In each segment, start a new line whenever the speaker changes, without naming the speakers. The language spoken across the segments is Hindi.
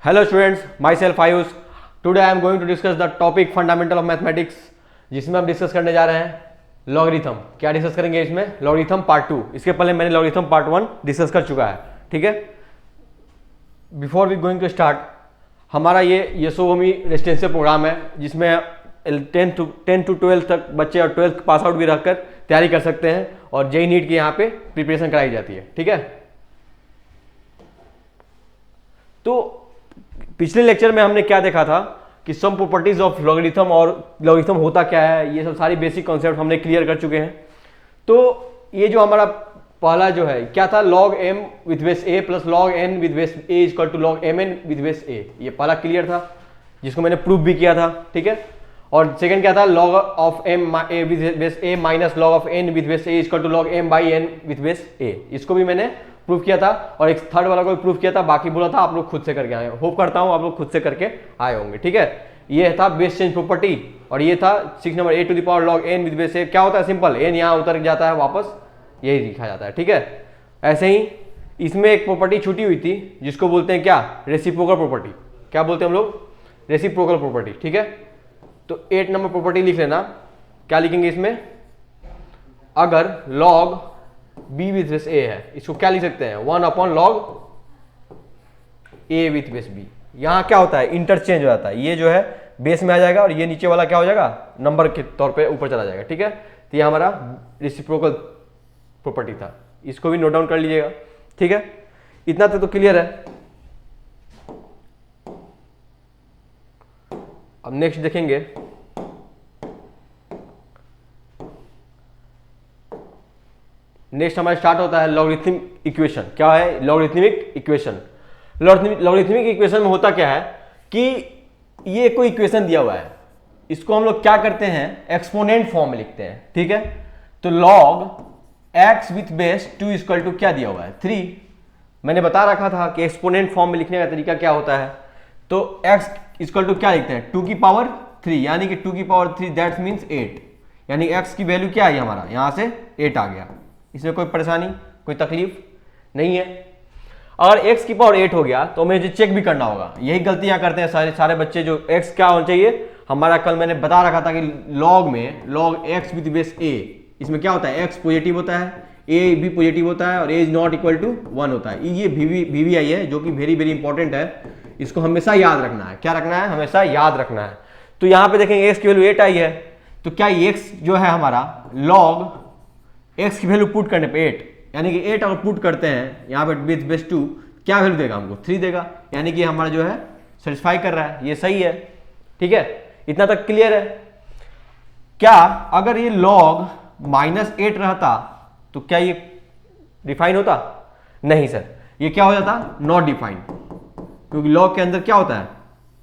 Hello students, myself Ayush. Today I am going to discuss the topic fundamental of mathematics, जिसमें हम डिस्कस करने जा रहे हैं लॉगरिथम. क्या डिस्कस करेंगे इसमें? Logarithm part 2. इसके पहले मैंने लॉगरिथम पार्ट 1 डिस्कस कर चुका है. ठीक है. Before we going to start, हमारा ये यशोभूमि रेसिडेंशियल प्रोग्राम है जिसमें 10 to 12 तक बच्चे और 12th पास आउट भी रखकर तैयारी कर सकते हैं और जेईई नीट की यहाँ पे प्रिपरेशन कराई जाती है. ठीक है. तो पिछले लेक्चर में हमने क्या देखा था कि सम प्रॉपर्टीज ऑफ लॉगरिथम और लॉगरिथम होता क्या है, ये सब सारी बेसिक कॉन्सेप्ट हमने क्लियर कर चुके हैं. तो ये जो हमारा पहला जो है क्या था, log m with base a plus log n with base a equal to log mn with base a. ये पहला क्लियर था जिसको मैंने प्रूफ भी किया था. ठीक है. और सेकंड क्या था, log of m with base a minus log of n with base a equal to log m by n with base a. इसको भी मैंने प्रूफ किया था और एक थर्ड वाला को भी प्रूफ किया था. बाकी बोला था आप लोग खुद से करके आए. होप करता हूं आप लोग खुद से करके आए होंगे. ठीक है. ये था बेस चेंज प्रॉपर्टी और ये था 6 number a to the power log n with base a. क्या होता है, सिंपल, n यहाँ उतर जाता है वापस, यही लिखा जाता है. ठीक है. ऐसे ही इसमें एक प्रॉपर्टी छूटी हुई थी जिसको बोलते हैं क्या, रेसिप्रोकल प्रॉपर्टी. क्या बोलते हैं हम लोग? Reciprocal property. ठीक है. तो 8 नंबर प्रॉपर्टी लिख लेना. क्या लिखेंगे इसमें? अगर log b with base a है, इसको क्या लिख सकते हैं, 1 upon log a with base b. यहाँ क्या होता है, इंटरचेंज हो जाता है. ये जो है बेस में आ जाएगा और ये नीचे वाला क्या हो जाएगा, नंबर के तौर पे ऊपर चला जाएगा. ठीक है. तो ये हमारा रेसिप्रोकल प्रॉपर्टी था. इसको भी नोट डाउन कर लीजिएगा. ठीक है. इतना तो क्लियर है. अब नेक्स्ट देखेंगे. नेक्स्ट हमारा स्टार्ट होता है लॉगरिथमिक इक्वेशन. क्या है लॉगरिथमिक इक्वेशन? लॉगरिथमिक इक्वेशन में होता क्या है कि ये कोई इक्वेशन दिया हुआ है, इसको हम लोग क्या करते हैं, एक्सपोनेंट फॉर्म में लिखते हैं. ठीक है. तो log x with base 2 equal to क्या दिया हुआ है, 3. मैंने बता रखा था कि एक्सपोनेंट फॉर्म में लिखने का तरीका क्या होता है. तो x इक्वल टू क्या लिखते हैं, 2 की पावर 3, यानी कि 2 की पावर 3 दैट मीन्स 8. यानी x की वैल्यू क्या आई हमारा, यहां से 8 आ गया. इसमें कोई परेशानी, कोई तकलीफ नहीं है. अगर x की पावर 8 हो गया तो हमें चेक भी करना होगा. यही गलतियां करते हैं सारे बच्चे. जो x क्या होना चाहिए हमारा, कल मैंने बता रखा था कि log में log x with base a, इसमें क्या होता है, x पॉजिटिव होता है, a भी पॉजिटिव होता है और a is not equal to 1 होता है. ये VVI है जो कि वेरी वेरी इंपॉर्टेंट है. इसको हमेशा याद रखना है. क्या रखना है, हमेशा याद रखना है. तो यहाँ पे देखेंगे x की वैल्यू 8 आई है. तो क्या x जो है हमारा log x की वैल्यू पुट करने पे 8, यानी कि 8 अगर पुट करते हैं यहाँ पे विथ बेस 2, क्या वैल्यू देगा हमको, 3 देगा. यानी कि हमारा जो है सेटिस्फाई कर रहा है. ये सही है. ठीक है. इतना तक क्लियर है. क्या अगर ये log -8 रहता तो क्या ये डिफाइन होता? नहीं सर, ये क्या हो जाता, नॉट डिफाइन, क्योंकि log के अंदर क्या होता है,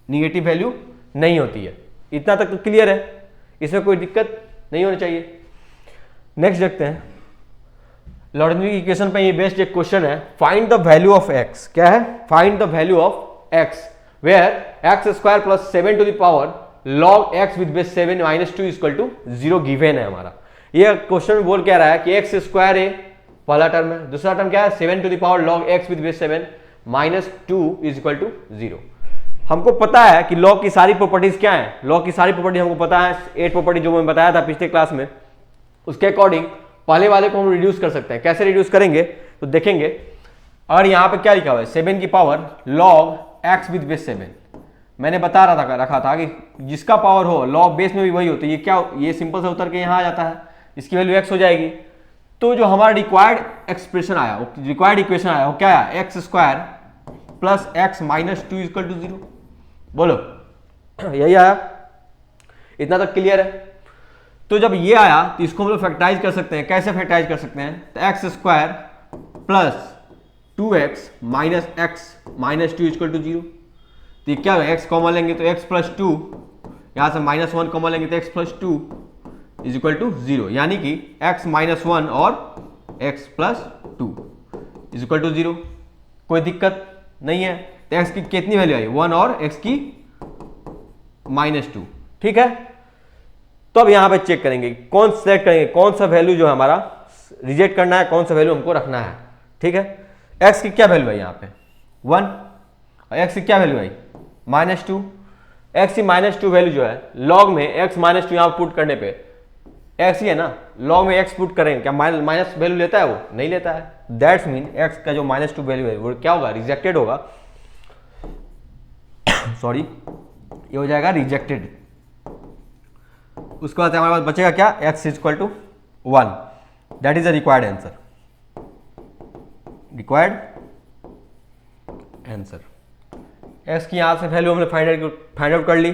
निगेटिव वैल्यू नहीं होती है. इतना तक तो क्लियर है. इसमें कोई दिक्कत नहीं होनी चाहिए. नेक्स्ट देखते हैं. लॉगरिथमिक इक्वेशन पे ये बेस्ड एक क्वेश्चन है, find the value of x. क्या है, find the value of x where x square plus 7 to the power log x with base 7 minus 2 equal to 0 given है हमारा. ये क्वेश्चन में बोल क्या रहा है कि x स्क्वायर है पहला टर्म है, दूसरा टर्म क्या है, 7 to the power log x with base 7 minus 2 is equal to 0. हमको पता है कि log की सारी प्रॉपर्टीज क्या है. log की सारी प्रॉपर्टी हमको पता है, 8 प्रॉपर्टी जो मैं बताया था पिछले क्लास में, उसके अकॉर्डिंग पहले वाले को हम रिड्यूस कर सकते हैं. कैसे रिड्यूस करेंगे तो देखेंगे. और यहाँ पे क्या लिखा हुआ है, 7 की power log x with base 7. मैंने बता रखा था कि जिसका पावर हो log बेस में भी वही होती है. ये क्या, ये सिंपल से उतर के यहाँ आ जाता है, इसकी वैल्यू x हो जाएगी. तो जो हमारा रिक्वायर्ड एक्सप्रेशन आया, रिक्वायर्ड इक्वेशन आया, वो क्या आया, x square plus x minus 2 equal to 0. बोलो यही आया. इतना तक क्लियर है. तो जब ये आया तो इसको हम लोग फैक्टराइज कर सकते हैं. कैसे फैक्टराइज कर सकते हैं, तो x square plus 2x minus x minus 2 equal to 0. तो ये क्या है, x कॉमन लेंगे तो x प्लस 2, यहाँ से -1 कॉमन लेंगे तो x plus 2 is equal to 0. यानी कि x माइनस 1 और x plus 2 is equal to 0. कोई दिक्कत नहीं है. तो x की कितनी वैल्यू आई, 1 और x की -2. ठीक है. तो अब यहां पे चेक करेंगे, कौन सेलेक्ट करेंगे, कौन सा वैल्यू जो हमारा रिजेक्ट करना है, कौन सा वैल्यू हमको रखना है. ठीक है. x की क्या वैल्यू है यहाँ पे, 1, और एक्स की क्या वैल्यू आई -2। एक्स की -2 वैल्यू जो है लॉग में x -2 यहाँ पुट करने पे एक्स ही है ना, लॉग में एक्स पुट करेंगे क्या माइनस वैल्यू लेता है? वो नहीं लेता है। दैट्स मीन एक्स का जो -2 वैल्यू है वो क्या होगा? रिजेक्टेड होगा। सॉरी, ये हो जाएगा रिजेक्टेड। उसके बाद हमारे पास बचेगा क्या? x = 1। That is a required answer. Required answer x की यहां से वैल्यू हमने फाइंड आउट कर ली।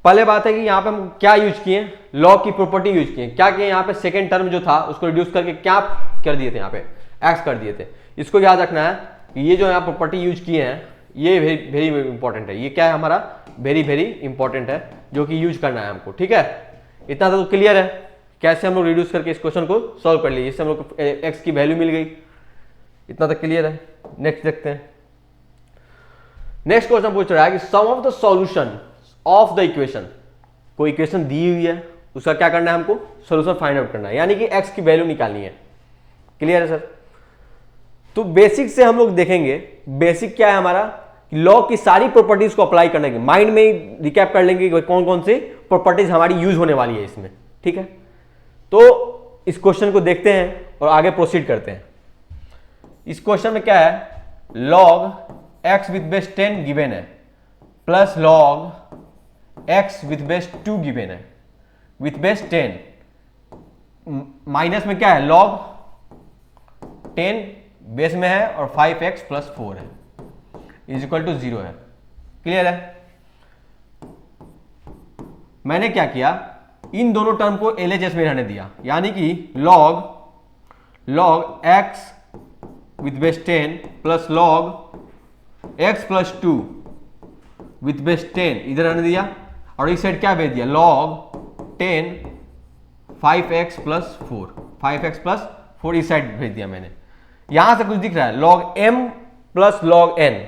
पहले बात है कि यहाँ पे हम क्या यूज किए? लॉग की प्रॉपर्टी यूज किए। क्या किए यहाँ पे? सेकेंड टर्म जो था उसको रिड्यूस करके क्या कर दिए थे? यहाँ पे x कर दिए थे। इसको याद रखना है कि ये जो यहाँ प्रॉपर्टी यूज किए हैं ये वेरी इंपॉर्टेंट है। ये क्या है हमारा? वेरी इंपॉर्टेंट है, जो कि यूज करना है हमको। ठीक है, इतना तो क्लियर है कैसे हम लोग रिड्यूस करके इस क्वेश्चन को सॉल्व कर लिए, जिससे हम लोग को एक्स की वैल्यू मिल गई। इतना तो क्लियर है। नेक्स्ट देखते हैं। नेक्स्ट क्वेश्चन पूछ रहा है कि sum of the solution of the equation. कोई इक्वेशन दी हुई है, उसका क्या करना है हमको? सॉल्यूशन फाइंड आउट करना है, यानी कि एक्स की वैल्यू निकालनी है। क्लियर है सर? तो बेसिक से हम लोग देखेंगे। बेसिक क्या है हमारा? लॉग की सारी प्रॉपर्टीज को अप्लाई करने के माइंड में ही रिकैप कर लेंगे कि कौन कौन सी प्रॉपर्टीज हमारी यूज होने वाली है इसमें। ठीक है, तो इस क्वेश्चन को देखते हैं और आगे प्रोसीड करते हैं। इस क्वेश्चन में क्या है? log x with base 10 given है plus log x with base 2 given है विथ बेस 10। माइनस में क्या है? log 10 बेस में है और 5x + 4 है इज इक्वल टू 0 है। क्लियर है? मैंने क्या किया? इन दोनों टर्म को LHS में रहने दिया, यानी कि log x with base 10 plus log x + 2 with base 10 इधर रहने दिया, और इस साइड क्या भेज दिया? log 10 5x + 4 5x + 4 इस साइड भेज दिया मैंने। यहां से कुछ दिख रहा है log m plus log n।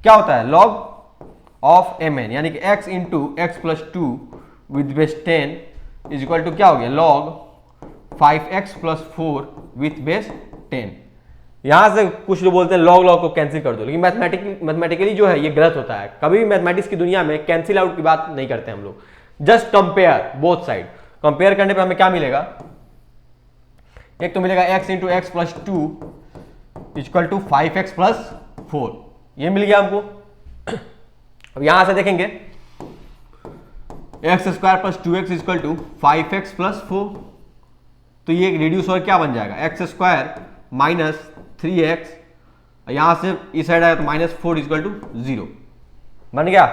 क्या होता है? log ऑफ mn, यानी कि x × x + 2 with base 10 is equal to क्या हो गया? log 5x + 4 with base 10। यहां से कुछ लोग बोलते हैं log को कैंसिल कर दो, लेकिन मैथमेटिकली जो है ये गलत होता है। कभी भी मैथमेटिक्स की दुनिया में कैंसिल आउट की बात नहीं करते हम लोग। Just compare both side. Compare करने पे हमें क्या मिलेगा? एक तो मिलेगा x × x + 2 equal to 5x + 4, ये मिल गया हमको। अब यहां से देखेंगे x² + 2x equal to 5x + 4, तो ये रिड्यूस और क्या बन जाएगा? x² - 3x, यहां से इस साइड आया तो -4 इक्वल टू 0 बन गया।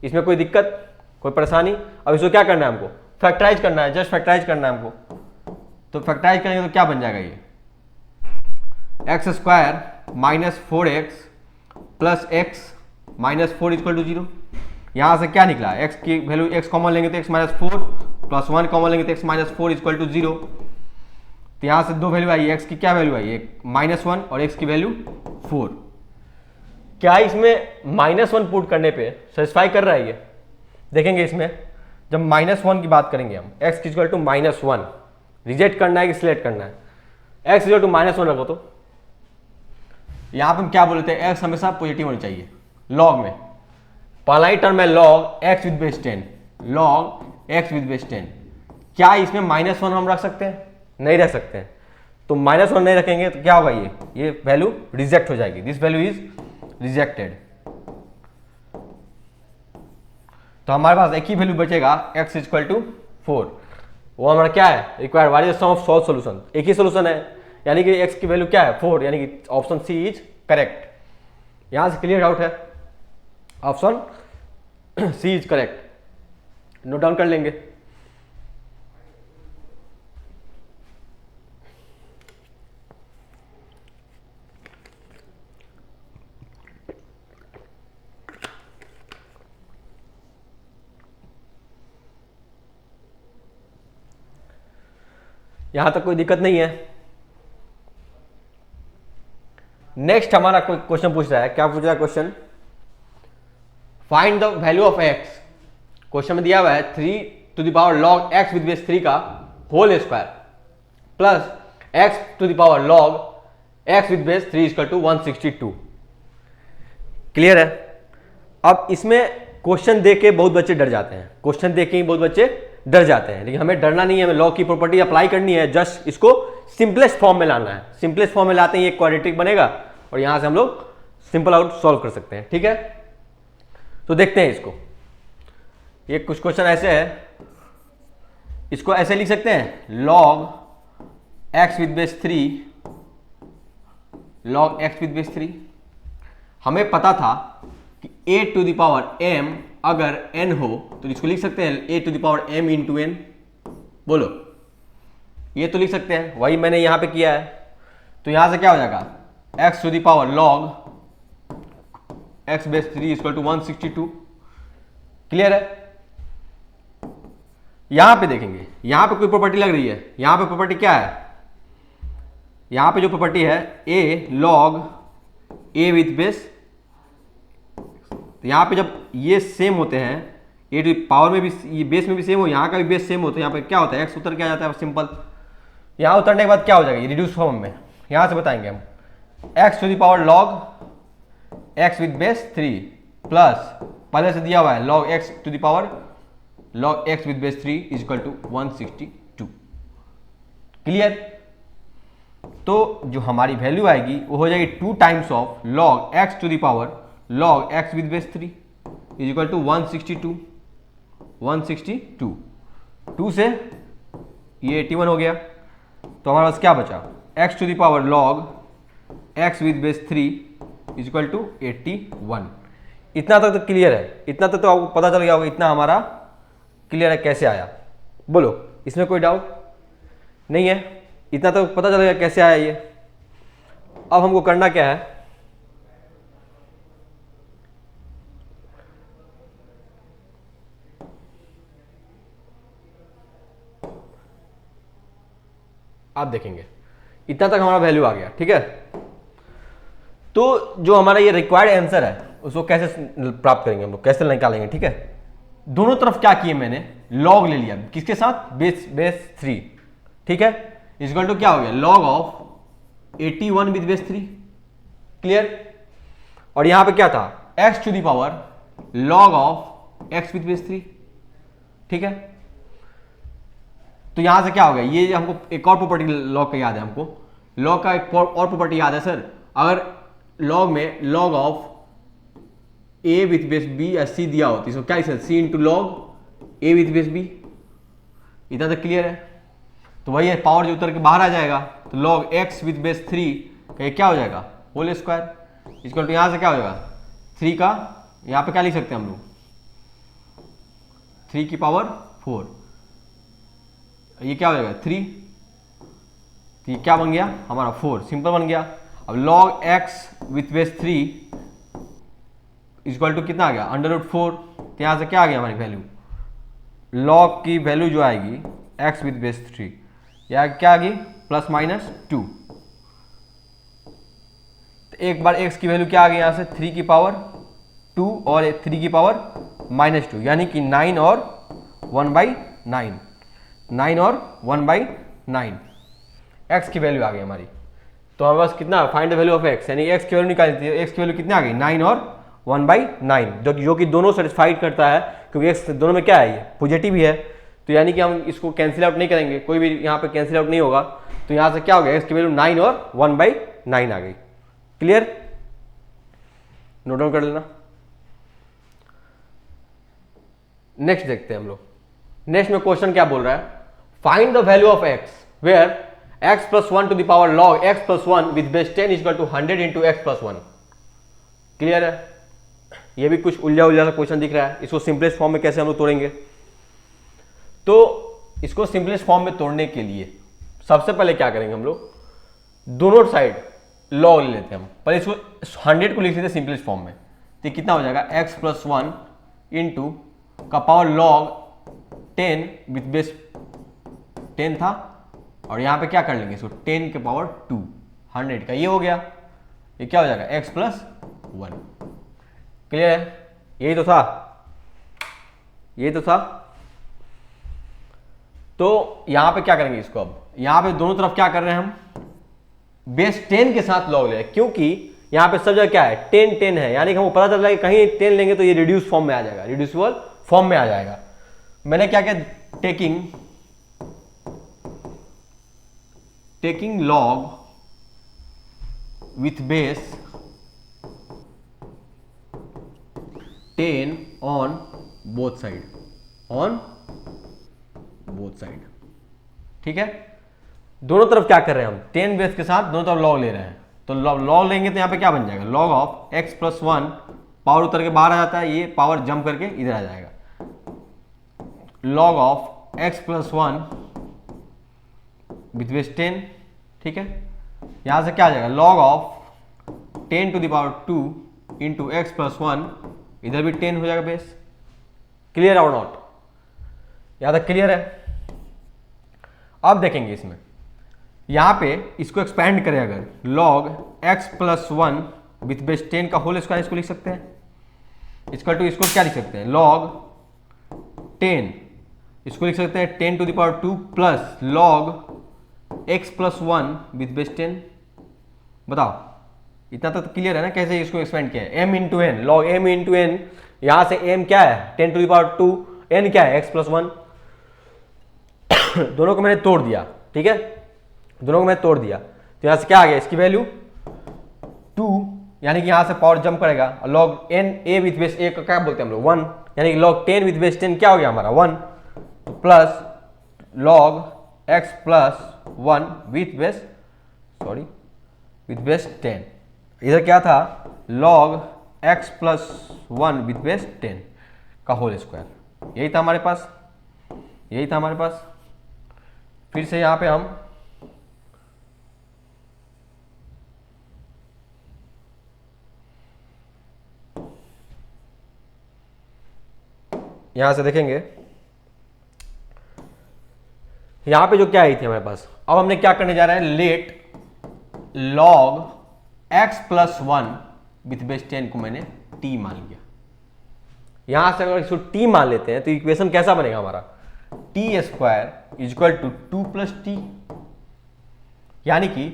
इसमें कोई दिक्कत, कोई परेशानी? अब इसको क्या करना है हमको? फैक्टराइज करना है, जस्ट फैक्टराइज करना है हमको। तो फैक्टराइज करेंगे तो क्या बन जाएगा? ये x² - 4x plus x -4 equal to 0। यहां से क्या निकला? x की वैल्यू x कॉमन लेंगे तो x -4 प्लस 1 कॉमन लेंगे तो x -4 इक्वल टू 0। तो यहां से दो वैल्यू आई। x की क्या वैल्यू आई? एक -1 और x की वैल्यू 4। क्या इसमें -1 पुट करने पे सेटिस्फाई कर रहा है? ये देखेंगे। इसमें जब -1 की बात करेंगे हम, x इक्वल टू -1 रिजेक्ट करना है कि सिलेक्ट करना है? x इक्वल टू -1 रखो तो यहां पे हम क्या बोलते हैं? x हमेशा पॉजिटिव होनी चाहिए लॉग में। पहला ही टर्म है log x with base 10, log x with base 10। क्या इसमें -1 हम रख सकते हैं? नहीं रख सकते हैं। तो -1 नहीं रखेंगे तो क्या होगा? ये वैल्यू रिजेक्ट हो जाएगी। This value is rejected. तो हमारे पास एक ही वैल्यू बचेगा x इक्वल टू 4। वो हमारा क्या है? Required what is the sum of solve solution. एक ही सोल्यूशन है, यानी कि x की वैल्यू क्या है? 4, यानी कि ऑप्शन सी इज करेक्ट। यहां से क्लियर डाउट है? Option C is correct. Note down कर लेंगे। यहां तक कोई दिक्कत नहीं है। नेक्स्ट हमारा कोई क्वेश्चन पूछ रहा है। क्या पूछ रहा है question? Find the value of x। Question में दिया हुआ है 3 log x विद बेस 3 का whole square plus x log x with base 3 equal to 162। Clear है। अब इसमें क्वेश्चन देख के बहुत बच्चे डर जाते हैं, क्वेश्चन देख के ही बहुत बच्चे डर जाते हैं, लेकिन हमें डरना नहीं है, हमें लॉ की प्रॉपर्टी अप्लाई करनी है, जस्ट इसको सिंपलेस्ट फॉर्म में लाना है। सिंपलेस्ट फॉर्म में लाते ही एक क्वाड्रेटिक बनेगा और यहां से हम लोग सिंपल आउट सॉल्व कर सकते हैं। ठीक है, तो देखते हैं इसको। ये कुछ क्वेश्चन ऐसे है, इसको ऐसे लिख सकते हैं log x with base 3, log x with base 3। हमें पता था कि a to the power m अगर n हो तो इसको लिख सकते हैं a to the power m into n। बोलो, ये तो लिख सकते हैं, वही मैंने यहां पे किया है। तो यहां से क्या हो जाएगा, x to the power log x base 3 equal to 162। Clear है। यहां पे देखेंगे, यहां पे कोई प्रॉपर्टी लग रही है, यहां पे प्रॉपर्टी क्या है, यहां पे जो प्रॉपर्टी है a log a with base. तो यहां पे जब ये सेम होते हैं, ए टू पावर में भी, ये बेस में भी सेम हो, यहां का भी बेस सेम होता है, यहां पे क्या होता है x उतर के आ जाता है सिंपल। यहां उतरने के बाद क्या हो जाएगा, ये रिड्यूस फॉर्म में, यहां से बताएंगे हम x to the power log x with base 3 plus पहले से दिया हुआ है log x to the power log x with base 3 is equal to 162। Clear. तो जो हमारी वैल्यू आएगी वो हो जाएगी 2 times of log x to the power log x with base 3 is equal to 162। 162 2 से ये 81 हो गया, तो हमारे पास क्या बचा, x to the power log x with base 3 is equal to 81। इतना तक तो क्लियर है, इतना तक तो आपको पता चल गया होगा, इतना हमारा क्लियर है कैसे आया। बोलो, इसमें कोई डाउट नहीं है, इतना तो पता चल गया कैसे आया ये। अब हमको करना क्या है, आप देखेंगे इतना तक हमारा वैल्यू आ गया। ठीक है, तो जो हमारा ये रिक्वायर्ड आंसर है उसको कैसे प्राप्त करेंगे हम लोग, कैसे निकालेंगे। ठीक है, दोनों तरफ क्या किए मैंने, log ले लिया, किसके साथ, बेस 3। ठीक है, इक्वल टू क्या हो गया, log of 81 with base 3। Clear. और यहां पे क्या था, x to the power log of x with base 3। ठीक है, तो यहां से क्या हो गया, ये हमको एक और प्रॉपर्टी log का याद है, हमको log का एक और प्रॉपर्टी याद है सर, अगर log में log of a with base b या c दिया होती है, क्या है, c into log a with base b। इतना तक क्लियर है। तो वही है, पावर जो उतर के बाहर आ जाएगा, तो log x विथ बेस 3 का क्या हो जाएगा, होल स्क्वायर इक्वल टू यहां से क्या हो जाएगा 3 का, यहां पे क्या लिख सकते हैं हम लोग, 3 की पावर 4, ये क्या हो जाएगा 3, तो ये क्या बन गया हमारा 4, सिंपल बन गया। अब log x with base 3 equal to कितना आ गया, √4। तो यहां से क्या आ गया हमारी वैल्यू, log की वैल्यू जो आएगी x विथ बेस 3, या क्या आ गई ±2। तो एक बार x की वैल्यू क्या आ गई यहां से, 3 की पावर 2 और 3 की पावर -2, यानी कि 9 और 1/9, 9 और 1/9 x की वैल्यू आ गई हमारी। तो हमारे पास कितना, find the value of x, यानी x की वैल्यू निकाली थी, x की वैल्यू कितनी आ गई 9 और 1/9, जो कि दोनों सेटिस्फाइड करता है, क्योंकि x दोनों में क्या है, ये पॉजिटिव ही है, तो यानी कि हम इसको कैंसिल आउट नहीं करेंगे, कोई भी यहाँ पे कैंसिल आउट नहीं होगा। तो यहाँ से क्या हो गया, x की वैल्यू 9 और 1/9 आ गई। क्लियर, नोट डाउन कर लेना। नेक्स्ट देखते हैं हम लोग, नेक्स्ट में क्वेश्चन क्या बोल रहा है, find the value of x where x + 1 to the power log x + 1 with base 10 equal to 100 into x + 1। Clear है, ये भी कुछ उलझा सा क्वेश्चन दिख रहा है, इसको सिंपलेस्ट फॉर्म में कैसे हम लोग तोड़ेंगे। तो इसको सिंपलेस्ट फॉर्म में तोड़ने के लिए सबसे पहले क्या करेंगे हम लोग, दोनों साइड log ले लेते हैं हम, पहले इसको 100 को लिख लेते हैं सिंपलेस्ट फॉर्म में, तो कितना हो जाएगा x + 1 इंटू का पावर log 10 विथ बेस 10 था, और यहां पे क्या कर लेंगे इसको 10 के पावर 2, 100 का ये हो गया, ये क्या हो जाएगा x + 1। क्लियर है, यही तो था, यही तो था। तो यहां पे क्या करेंगे इसको, अब यहां पे दोनों तरफ क्या कर रहे हैं हम, बेस 10 के साथ log ले रहे हैं, क्योंकि यहाँ पे सब जगह क्या है 10 10 है, यानी कि हमको पता चल रहा है कि कहीं 10 लेंगे तो ये रिड्यूस फॉर्म में आ जाएगा, रिड्यूसिबल फॉर्म में आ जाएगा। मैंने क्या किया, taking log with base 10 on both side, ठीक है। दोनों तरफ क्या कर रहे हैं हम, 10 बेस के साथ दोनों तरफ लॉग ले रहे हैं, तो लॉग लेंगे तो यहाँ पे क्या बन जाएगा, log of x plus 1, power उतर के बाहर आ जाता है, ये पावर जंप करके इधर आ जाएगा, log of x plus 1 with base 10, ठीक है। यहां से क्या आ जाएगा, log of 10 to the power 2 into x plus 1, इधर भी 10 हो जाएगा बेस। क्लियर और नॉट, यहां तक क्लियर है। अब देखेंगे इसमें, यहां पे इसको एक्सपैंड करें अगर, log x plus 1 with base 10 का होल स्क्वायर इसको लिख सकते हैं, इसका टू इसको क्या लिख सकते हैं, लॉग 10, इसको लिख सकते हैं 10 to the power 2 plus log x plus 1 with base 10। बताओ इतना तो क्लियर है ना, कैसे इसको एक्सपेंड किया है, m into n, log m into n, यहां से m क्या है 10 टू द पावर 2, n क्या है x प्लस 1, दोनों को मैंने तोड़ दिया, ठीक है, दोनों को मैं तोड़ दिया, तो यहां से क्या आ गया, इसकी वैल्यू 2, यानी कि यहां से पावर जंप करेगा, और log n a with base a का क्या बोलते हैं हम लोग 1, यानी कि लॉग 10 विथ बेस 10 क्या हो गया हमारा 1, plus log x plus 1 with base 10, इधर क्या था, log x plus 1 with base 10 का होल स्क्वायर, यही था हमारे पास, फिर से यहां पे हम यहां से देखेंगे, यहां पे जो क्या आई थी हमारे पास, अब हमने क्या करने जा रहे हैं, let log x plus 1 with base 10 को मैंने t मान लिया। यहां से अगर इसको t मान लेते हैं तो इक्वेशन कैसा बनेगा हमारा, t square is equal to 2 plus t, यानी कि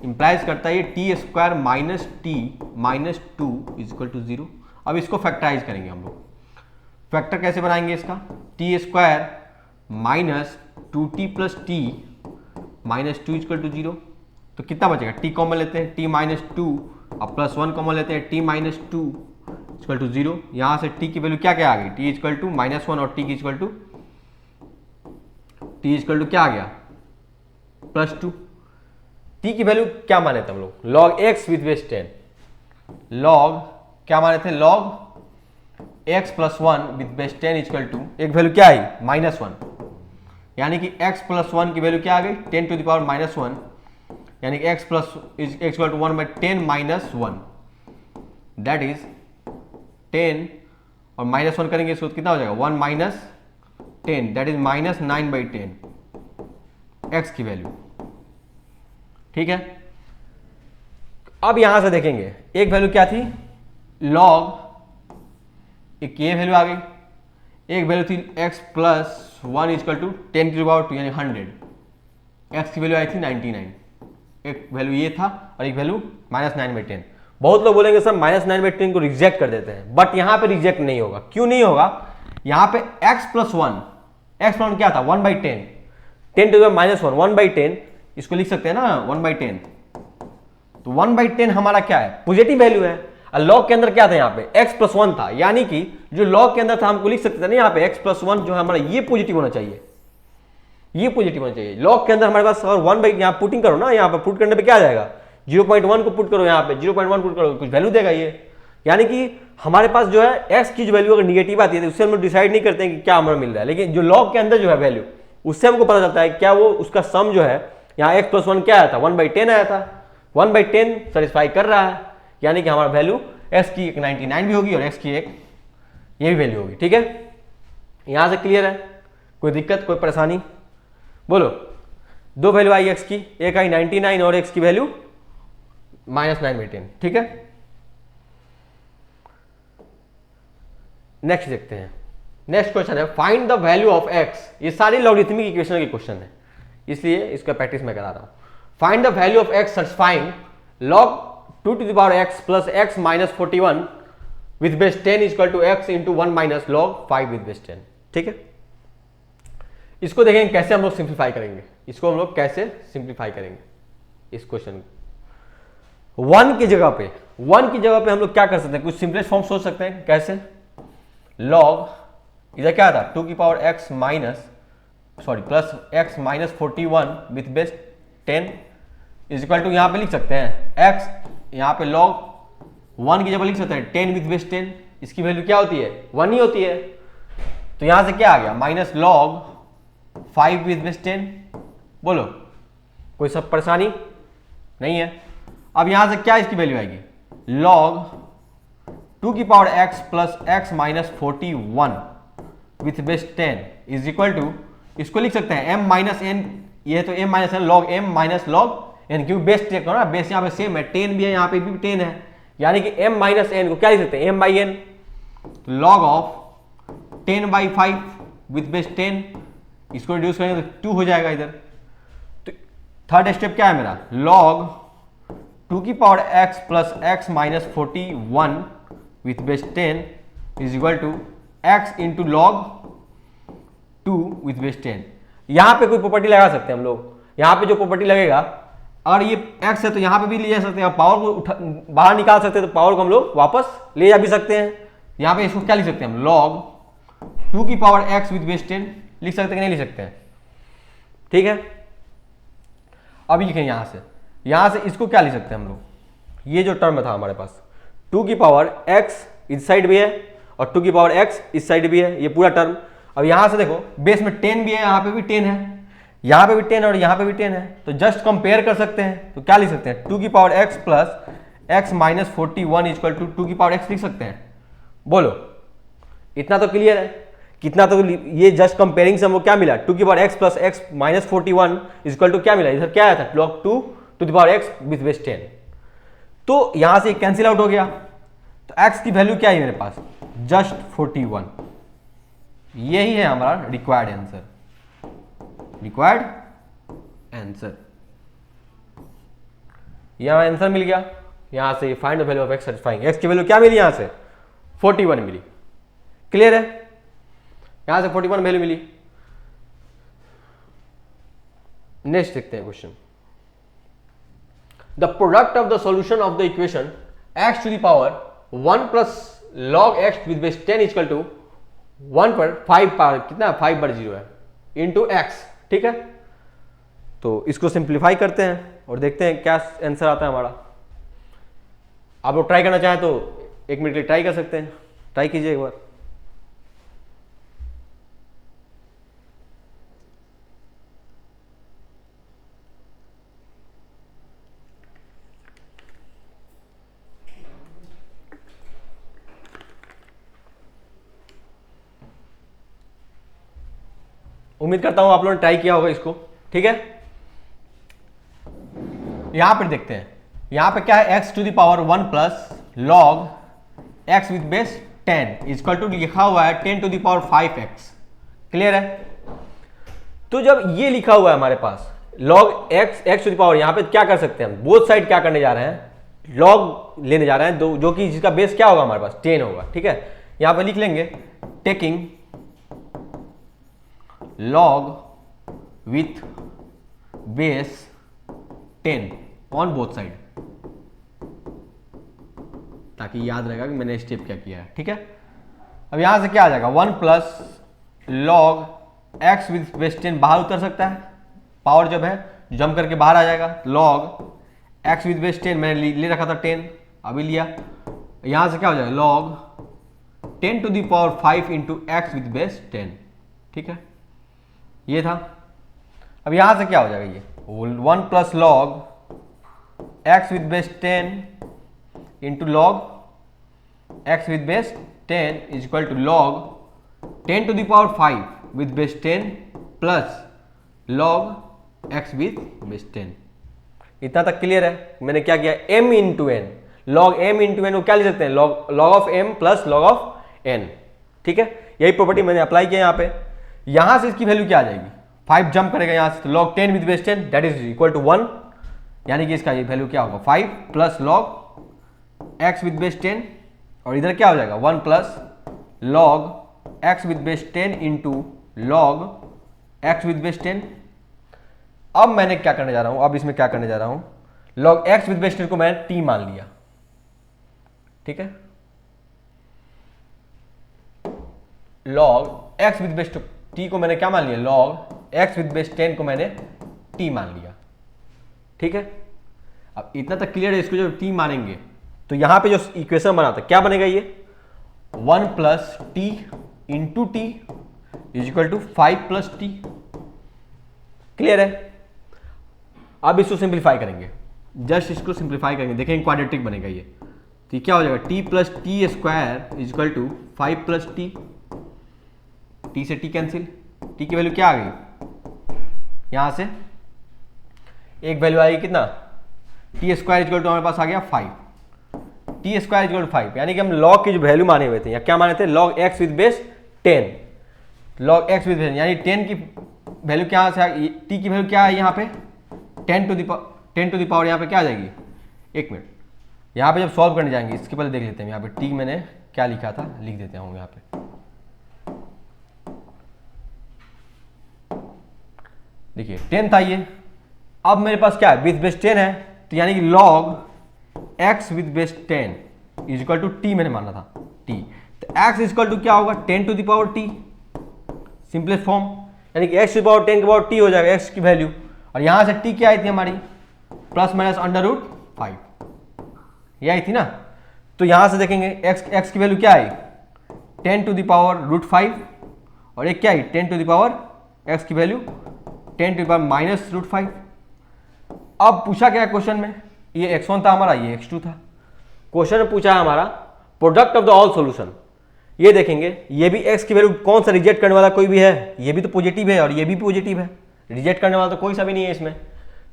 इंप्लाइज करता है ये t square minus t minus 2 is equal to 0। अब इसको फैक्टराइज करेंगे हम लोग, फैक्टर कैसे बनाएंगे इसका, t square minus 2t plus t minus 2 is equal to 0, तो कितना बचेगा, t कॉमन लेते हैं, t माइनस 2 और प्लस 1 कॉमन लेते हैं, t माइनस 2 इजक्वल टू 0, यहां से t की वैल्यू क्या क्या आ गई, t इजक्वल टू माइनस 1 और t की इजक्वल टू क्या आ गया, प्लस 2। t की वैल्यू क्या माने थे हम लोग, log x with base 10, log क्या माने थे, log x plus 1 with base 10 is equal to एक वैल्यू क्या आई माइनस 1, यानी कि x प्लस 1 की वैल्यू क्या आ गई 10 टू द पावर माइनस 1, यानी कि x plus equal to 1 by 10 minus 1, that is 10 और माइनस 1 करेंगे इसको कितना हो जाएगा 1 minus 10, that is minus 9 by 10 x की वैल्यू, ठीक है। अब यहां से देखेंगे एक वैल्यू क्या थी, लॉग, एक ये वैल्यू आ गई, एक वैल्यू थी x प्लस 1 इजकल टू 10 की पावर 2 यानी 100, x की वैल्यू आई थी 99, एक वैल्यू ये था और एक वैल्यू माइनस 9 बाई 10। बहुत लोग बोलेंगे सर माइनस 9 बाई 10 को रिजेक्ट कर देते हैं, बट यहां पे रिजेक्ट नहीं होगा, क्यों नहीं होगा, यहां पे x प्लस 1 क्या था 1 by 10 to the minus 1 by 10, इसको लिख सकते हैं ना 1 बाई 10, तो 1 बाई 10 हमारा क्या है पॉजिटिव वैल्यू है, और लॉग के अंदर क्या था यहाँ पे x प्लस 1 था, यानी कि जो लॉग के अंदर था हमको लिख सकते थे ना यहाँ पे x प्लस 1 जो है हमारा ये पॉजिटिव होना चाहिए, ये पॉजिटिव होना चाहिए। लॉग के अंदर हमारे पास अगर 1 बाई यहाँ पुटिंग करो ना, यहाँ पे पुट करने पे क्या आ जाएगा 0.1 को पुट करो, यहाँ पे 0.1 पुट करो, कुछ वैल्यू देगा ये, यानी कि हमारे पास जो है x की जो वैल्यू अगर निगेटिव आती है तो उससे हम लोग डिसाइड नहीं करते हैं कि क्या हमारा मिल रहा है, लेकिन जो लॉग के अंदर जो है वैल्यू उससे हमको पता चलता है क्या वो उसका सम जो है यहाँ x प्लस 1 क्या आया था 1 बाई 10 आया था, 1 बाई 10 सेटिस्फाई कर रहा है, यानी कि हमारा वैल्यू x की एक 99 भी होगी और x की एक ये भी वैल्यू होगी, ठीक है। यहां से क्लियर है, कोई दिक्कत कोई परेशानी, बोलो। दो वैल्यू आई x की, एक आई 99 और x की वैल्यू माइनस 9 बाई 10, ठीक है। नेक्स्ट देखते हैं, नेक्स्ट क्वेश्चन है find the value of x, ये सारी लॉगरिथमिक इक्वेशन के क्वेश्चन है इसलिए इसका प्रैक्टिस मैं करा रहा हूं। Find the value of x satisfying log 2 to the power x plus x minus 41 with base 10 equal to x into 1 minus log 5 with base 10। ठीक है, इसको देखेंगे कैसे हम लोग सिंप्लीफाई करेंगे, इसको हम लोग कैसे सिंप्लीफाई करेंगे इस क्वेश्चन को। 1 की जगह पे हम लोग क्या कर सकते हैं, कुछ सिंपलेस्ट फॉर्म सोच सकते हैं। कैसे, लॉग इधर क्या था 2 की power x minus plus x minus 41 with base 10 is equal to, यहां पे लिख सकते हैं x, यहां पे log 1 की जगह लिख सकते हैं 10 विथ बेस 10, इसकी वैल्यू क्या होती है 1 ही होती है। तो यहां से क्या आ गया माइनस log 5 विथ बेस 10। बोलो कोई सब परेशानी नहीं है। अब यहां से क्या इसकी वैल्यू आएगी, log 2 की power x plus x minus 41 with base 10 is equal to, इसको लिख सकते हैं m माइनस n, ये तो m minus n log m minus log n, क्योंकि बेस चेक करो ना, बेस यहाँ पे सेम है, 10 भी है यहाँ पे भी 10 है, यानी कि m माइनस n को क्या लिख सकते हैं m by n, log of 10 by 5 with base 10, इसको रिड्यूस करेंगे तो 2 हो जाएगा इधर। तो थर्ड स्टेप क्या है मेरा, log 2 की power x plus x minus 41 with base 10 is equal to x into log 2 with base 10। यहां पे कोई प्रॉपर्टी लगा सकते हैं हम लोग, यहां पे जो प्रॉपर्टी लगेगा, अगर ये x है तो यहां पे भी ले जा सकते हैं, पावर को बाहर निकाल सकते हैं तो पावर को हम लोग वापस ले जा भी सकते हैं। यहां पे इसको क्या लिख सकते हैं हम, log 2 की पावर x विथ बेस 10 लिख सकते हैं कि नहीं लिख सकते हैं। ठीक है, अभी लिखें यहां से इसको क्या लिख सकते हैं हम लोग, ये जो टर्म था हमारे पास 2 की पावर x इस साइड भी है और 2 की पावर x इस साइड भी है, ये पूरा टर्म। अब यहां से देखो बेस में 10 भी है, यहां पे भी 10 है, यहां पे भी 10 और यहां पे भी 10 है, तो जस्ट कंपेयर कर सकते हैं। तो क्या लिख सकते हैं 2 की power x plus x minus 41 equal to 2 की पावर x लिख सकते हैं। बोलो इतना तो क्लियर है, कितना तो ये जस्ट कंपेयरिंग से हमको क्या मिला 2 की power x plus x minus 41 equal to क्या मिला, इधर क्या आया था log 2 to the power x with base 10। तो यहां से कैंसिल आउट हो गया, तो x की वैल्यू क्या है मेरे पास जस्ट 41। यही है हमारा रिक्वायर्ड आंसर। यहां आंसर मिल गया, यहां से find the value of x satisfying, x की वैल्यू क्या मिली यहां से 41 मिली। क्लियर है, यहां से 41 वैल्यू मिली। नेक्स्ट देखते हैं question, the product of the solution of the equation x to the power 1 plus log x with base 10 equal to 1 पर 5 पावर कितना 5 बार 0 है इंटू x। ठीक है, तो इसको सिंप्लीफाई करते हैं और देखते हैं क्या आंसर आता है हमारा। आप लोग ट्राई करना चाहें तो 1 मिनट के लिए ट्राई कर सकते हैं, ट्राई कीजिए एक बार। उम्मीद करता हूं आप लोगों ने ट्राई किया होगा इसको। ठीक है, यहां पर देखते हैं, यहां पे क्या है x to the power 1 plus log x with base 10 equal to लिखा हुआ है 10 to the power 5x। Clear है, तो जब ये लिखा हुआ है हमारे पास log x to the power, यहां पे क्या कर सकते हैं हम, बोथ साइड क्या करने जा रहे हैं log लेने जा रहे हैं, जो कि जिसका बेस क्या होगा हमारे पास 10 होगा। ठीक है, यहां पे लिख लेंगे taking log with base 10 on both side, ताकि याद रहेगा कि मैंने स्टेप क्या किया है। ठीक है, अब यहां से क्या आ जाएगा 1 plus log x with base 10 बाहर उतर सकता है, पावर जब है जम करके बाहर आ जाएगा, log x विथ बेस 10 मैंने ले रखा था 10 अभी लिया, यहां से क्या हो जाएगा log 10 to the power 5 into x with base 10। ठीक है, ये था। अब यहां से क्या हो जाएगा ये 1 plus log x with base 10 into log x with base 10 is equal to log 10 to the power 5 with base 10 plus log x with base 10। इतना तक क्लियर है। मैंने क्या किया m into n, log m into n को क्या लिख सकते हैं log of m plus log of n। ठीक है, यही प्रॉपर्टी मैंने अप्लाई किया यहाँ पे। यहां से इसकी वैल्यू क्या आ जाएगी 5 जंप करेगा यहां से, तो log 10 with base 10 that is equal to 1, यानी कि इसका ये वैल्यू क्या होगा 5 plus log x with base 10 और इधर क्या हो जाएगा 1 plus log x with base 10 into log x with base 10। अब मैंने क्या करने जा रहा हूं, अब इसमें क्या करने जा रहा हूं, लॉग एक्स विद बेस 10 को मैंने टी मान लिया, ठीक है। Log x with base T को मैंने क्या मान लिया, लॉग एक्स विद बेस 10 को मैंने टी मान लिया, ठीक है। अब इतना तक क्लियर है। इसको जब टी मानेंगे तो यहां पे जो इक्वेशन बना था क्या बनेगा, ये 1 plus t into t is equal to 5 plus t. Clear है। अब इसको सिंप्लीफाई करेंगे, जस्ट इसको सिंप्लीफाई करेंगे, देखेंगे क्वाड्रेटिक बनेगा ये। तो क्या हो जाएगा, t plus t square is equal to 5 plus t. T से टी कैंसिल, टी की वैल्यू क्या आ गई, यहां से एक वैल्यू आएगी कितना, टी स्क्वायर इक्वल टू हमारे पास आ गया 5, टी स्क्वायर इक्वल टू 5, यानी कि हम लॉग की जो वैल्यू माने हुए थे, या क्या माने थे, log x with base 10, log x with base यानी 10 की वैल्यू क्या से, टी की वैल्यू क्या है यहाँ पे 10 टू द पावर यहाँ पे क्या आ जाएगी, एक मिनट, यहाँ पे जब सॉल्व करने जाएंगे इसके पहले देख लेते हैं यहाँ पे टी मैंने क्या लिखा था, लिख देते हैं यहाँ पे। देखिए 10 था ये, अब मेरे पास क्या है, विद बेस 10 है, तो यानी कि log x with base 10 is equal to t मैंने माना था, t, तो x इज इक्वल टू क्या होगा 10 to the power t, simplest form, यानी कि x टू द पावर 10 के पावर t हो जाएगा, x की वैल्यू, और यहां से t क्या आई थी हमारी, प्लस माइनस अंडर रूट 5, ये आई थी ना। तो यहां से देखेंगे x की वैल्यू क्या आई 10 टू द पावर रूट 5, और एक क्या आई 10 टू द पावर x की value 10 to the power minus root 5। अब पूछा क्या क्वेश्चन में, ये x1 था हमारा, ये x2 था। क्वेश्चन में पूछा है हमारा product of the all solution, ये देखेंगे ये भी x की वैल्यू कौन सा रिजेक्ट करने वाला कोई भी है, ये भी तो पॉजिटिव है और ये भी पॉजिटिव है, रिजेक्ट करने वाला तो कोई सा भी नहीं है इसमें।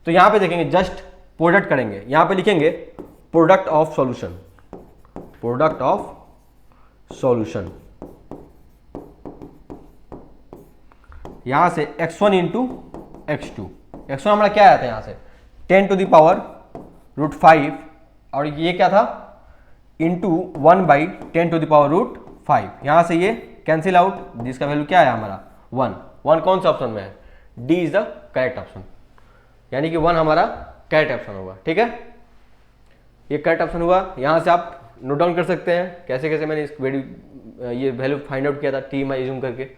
तो यहां पे देखेंगे जस्ट प्रोडक्ट करेंगे, यहां पे लिखेंगे product of solution, product of solution, यहां से x1 इंटू x2, x1 हमारा क्या आया था यहां से 10 टू द पावर रूट 5, और ये क्या था into 1 by 10 to the power root 5, यहां से ये कैंसिल आउट, जिसका वैल्यू क्या है हमारा 1 कौन सा ऑप्शन में है, D is the correct option, यानी कि 1 हमारा करेक्ट ऑप्शन होगा, ठीक है। ये करेक्ट ऑप्शन हुआ। यहां से आप नोट डाउन कर सकते हैं कैसे कैसे मैंने इस वैल्यू ये वैल्यू फाइंड आउट किया था, टी में यूज करके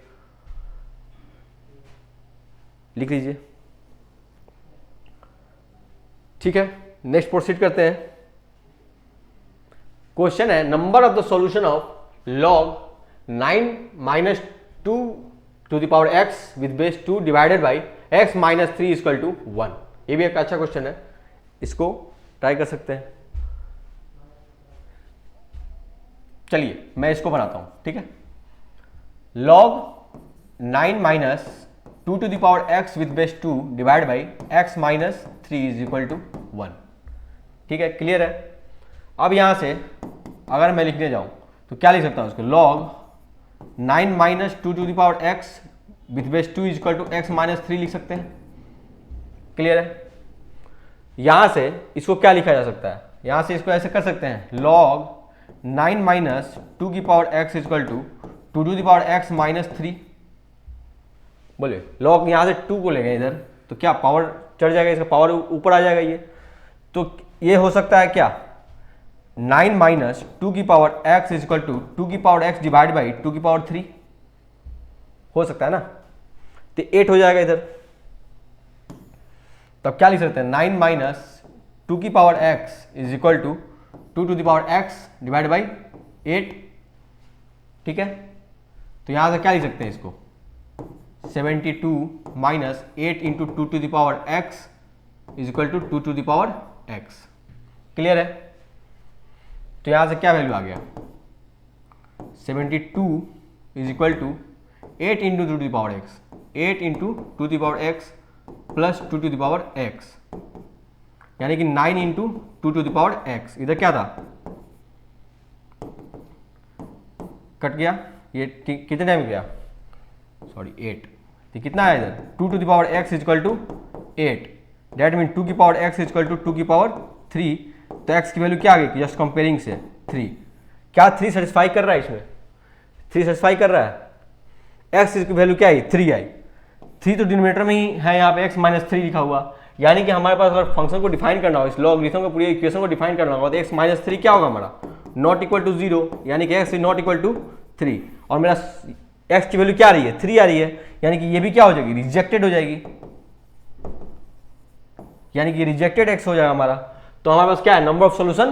लिख लीजिए, ठीक है। नेक्स्ट प्रोसीड करते हैं। क्वेश्चन है number of the solution of log 9 minus 2 to the power x with base 2 divided by x minus 3 equal to 1। ये भी एक अच्छा क्वेश्चन है, इसको ट्राई कर सकते हैं। चलिए मैं इसको बनाता हूं, ठीक है। Log 9 minus 2 to the power x with base 2 divide by x minus 3 is equal to 1, ठीक है, क्लियर है। अब यहां से अगर मैं लिखने जाऊं तो क्या लिख सकता हूं इसको, log 9 minus 2 to the power x with base 2 is equal to x minus 3 लिख सकते हैं, क्लियर है। यहां से इसको क्या लिखा जा सकता है, यहां से इसको ऐसे कर सकते हैं, लॉग 9 माइनस 2 की power x is equal to 2 to the power x minus 3। बोलिए लॉग यहां से 2 को लेंगे इधर तो क्या पावर चढ़ जाएगा, इसका पावर ऊपर आ जाएगा, ये तो ये हो सकता है क्या 9 माइनस 2 की power x is equal to 2 की पावर x डिवाइड बाई 2 की पावर 3 हो सकता है ना, तो 8 हो जाएगा इधर। तब क्या लिख सकते हैं 9 माइनस 2 की power x is equal to 2 to the power x divide by 8, ठीक है। तो यहां से क्या लिख सकते हैं इसको 72 minus 8 into 2 to the power x is equal to 2 to the power x, clear है। तो यहां से क्या वैल्यू आ गया 72 is equal to 8 into 2 to the power x, 8 into 2 to the power x plus 2 to the power x, यानी कि 9 into 2 to the power x। इधर क्या था कट गया, ये कितने टाइम गया, सॉरी 8, तो कितना है इधर 2 to the power x is equal to 8, that mean 2 की power x is equal to 2 की पावर 3। तो x की वैल्यू क्या आ गई, जस्ट कंपेयरिंग से 3, क्या 3 सेटिस्फाई कर रहा है, इसमें 3 सेटिस्फाई कर रहा है, x की वैल्यू क्या आई, 3 आई, 3 तो डिनोमिनेटर में ही है, यहाँ पे x माइनस 3 लिखा हुआ, यानी कि हमारे पास अगर फंक्शन को डिफाइन करना हो, इस लॉगरिथम को पूरी इक्वेशन को डिफाइन करना होगा, तो x माइनस 3 क्या होगा हमारा, नॉट इक्वल टू 0, यानी कि x is not equal to 3, और मेरा x की वैल्यू क्या आ रही है, 3 आ रही है, यानी कि ये भी क्या हो जाएगी, रिजेक्टेड हो जाएगी, यानी कि रिजेक्टेड x हो जाएगा हमारा। तो हमारे पास क्या है, number of solution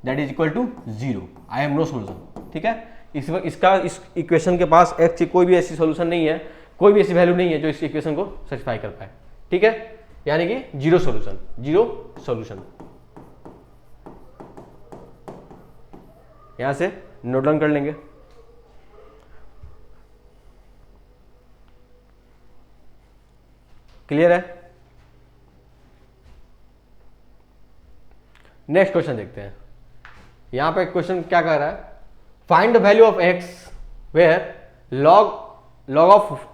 that is equal to 0, I have no solution. ठीक है, इस इक्वेशन के पास x की कोई भी ऐसी सोल्यूशन नहीं है, कोई भी ऐसी वैल्यू नहीं है जो इस इक्वेशन को सेटिस्फाई कर पाए। ठीक है, यानी कि जीरो सॉल्यूशन। यहां से नोट डाउन कर लेंगे। क्लियर है? नेक्स्ट क्वेश्चन देखते हैं। यहां पे क्वेश्चन क्या कर रहा है, find the value of x where log of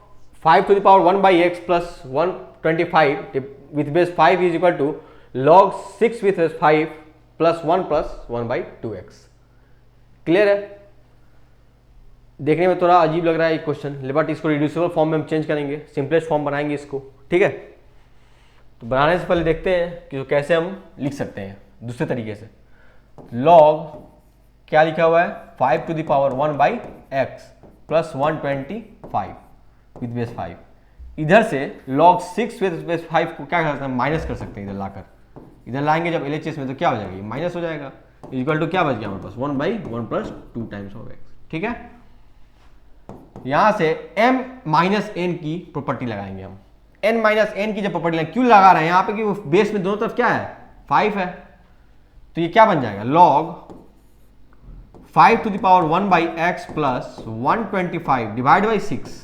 5 to the power 1 by x plus 125 with base 5 is equal to log 6 with base 5 plus 1 by 2x। Clear है? देखने में थोड़ा अजीब लग रहा है ये क्वेश्चन, बट इसको रिड्यूसिबल फॉर्म में हम चेंज करेंगे, सिंपलेस्ट फॉर्म बनाएंगे इसको। ठीक है, तो बनाने से पहले देखते हैं कि कैसे हम लिख सकते हैं दूसरे तरीके से। log क्या लिखा हुआ है, 5 to the power 1 by x plus 125 with base 5, इधर से log 6 with base 5 को क्या कर सकते हैं, माइनस कर सकते हैं, इधर लाकर, इधर लाएंगे जब LHS में तो क्या हो जाएगा, माइनस हो जाएगा, इक्वल टू क्या बच गया हमारे पास, 1 by 1 plus 2 times of x। ठीक है, यहां से m माइनस n की प्रॉपर्टी लगाएंगे हम, n माइनस n की जब प्रॉपर्टी क्यों लगा रहे हैं यहाँ पे, कि वो बेस में दोनों तरफ क्या है, 5 है, तो ये क्या बन जाएगा, log 5 to the power 1 by x plus 125 divide by 6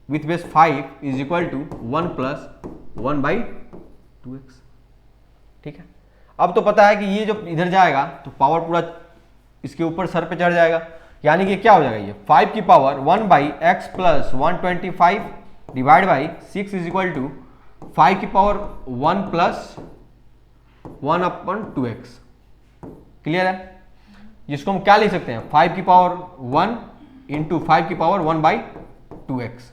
with base 5 is equal to 1 plus 1 by 2x। ठीक है, अब तो पता है कि ये जो इधर जाएगा तो पावर पूरा इसके ऊपर सर पे चढ़ जाएगा, यानी कि क्या हो जाएगा, ये 5 की power 1 by x plus 125 divide by 6 is equal to 5 की power 1 plus 1 upon 2x। Clear है? जिसको हम क्या लिख सकते हैं, 5 की पावर 1 इंटू 5 की पावर 1 बाई 2x।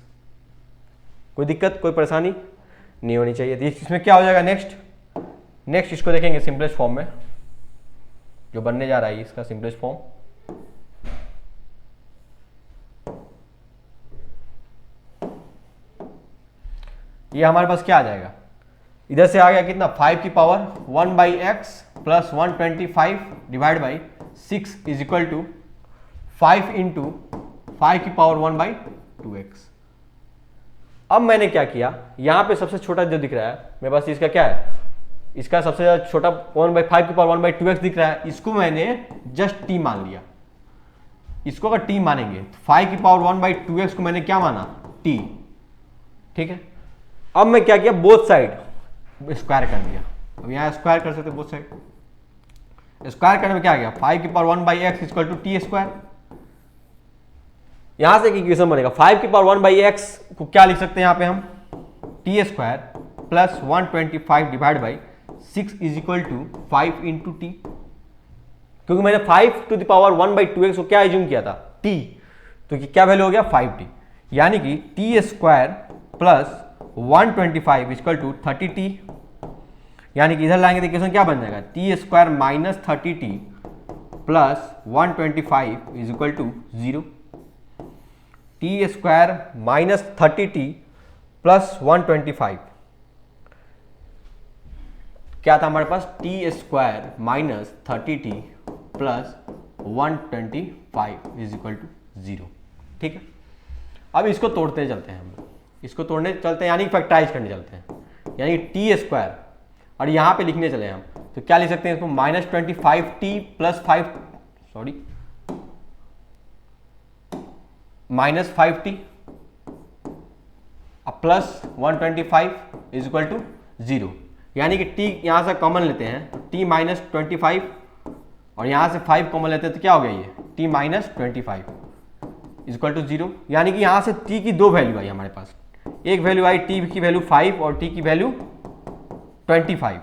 कोई दिक्कत, कोई परेशानी नहीं होनी चाहिए। तो इसमें क्या हो जाएगा, नेक्स्ट इसको देखेंगे सिंपलेस्ट फॉर्म में, जो बनने जा रहा है इसका सिंपलेस्ट फॉर्म। ये हमारे पास क्या आ जाएगा, इधर से आ गया कितना, 5 की power 1 by x plus 125 divide by 6 is equal to 5 into 5 की पावर 1 बाई 2x। अब मैंने क्या किया, यहां पे सबसे छोटा जो दिख रहा है मेरे पास, इसका क्या है, इसका सबसे ज्यादा छोटा 1 बाई 5 की पावर 1 बाई 2x दिख रहा है, इसको मैंने जस्ट t मान लिया। इसको अगर t मानेंगे तो 5 की पावर 1 बाई 2x को मैंने क्या माना, t। ठीक है, अब मैं क्या किया, बोथ साइड स्क्वायर कर दिया। अब यहां स्क्वायर कर सकते बोथ साइड, स्क्वायर करने में क्या गया, 5 की power 1 by x equal to t square. यहां से एक इक्वेशन बनेगा, 5 की पावर 1 बाई एक्स को क्या लिख सकते हैं यहाँ पे हम, t square plus 125 divide by 6 is equal to 5 into t, क्योंकि मैंने 5 to the power 1 by 2x को क्या एज्यूम किया था, t, तो क्या वैल्यू हो गया 5t, यानी कि t square plus 125 equal to 30t, यानी कि इधर लाएंगे तो इक्वेशन क्या बन जाएगा, t square minus 30t plus 125 is equal to 0। T square minus 30t plus 125 क्या था हमारे पास, t square minus 30t plus 125 is equal to 0। ठीक है, अब इसको तोड़ते चलते हैं हम, इसको तोड़ने चलते हैं यानी फैक्टराइज करने चलते हैं, यानी टी स्क्वायर और यहां पे लिखने चले हम, तो क्या लिख सकते हैं इसको, minus 25t plus 5, sorry minus 5t plus 125 is equal to 0, यानी कि t यहां से कॉमन लेते हैं तो t माइनस 25 और यहां से 5 कॉमन लेते हैं तो क्या हो गया, ये t minus 25 is equal to 0, यानी कि यहां से t की दो वैल्यू आई हमारे पास, एक वैल्यू आई t की वैल्यू 5 और t की वैल्यू 25।